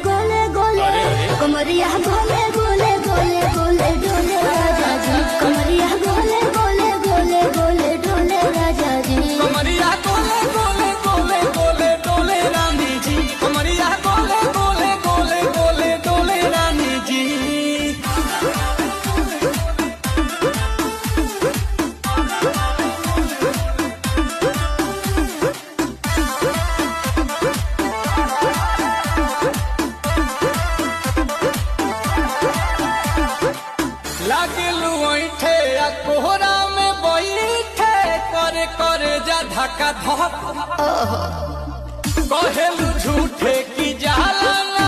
गोले गोले कमरिया गोले गोले गोले गोले डोले राजा जी कमरिया गोले गोले गोले गोले डोले राजा जी कमरिया गोले गोले गोले गोले डोले रानी जी कमरिया गोले गोले गोले गोले डोले रानी जी लागलू ऐठे आ कोहरा में बैठे करे करे जा धक्का धक कहेलू झूठे की जाला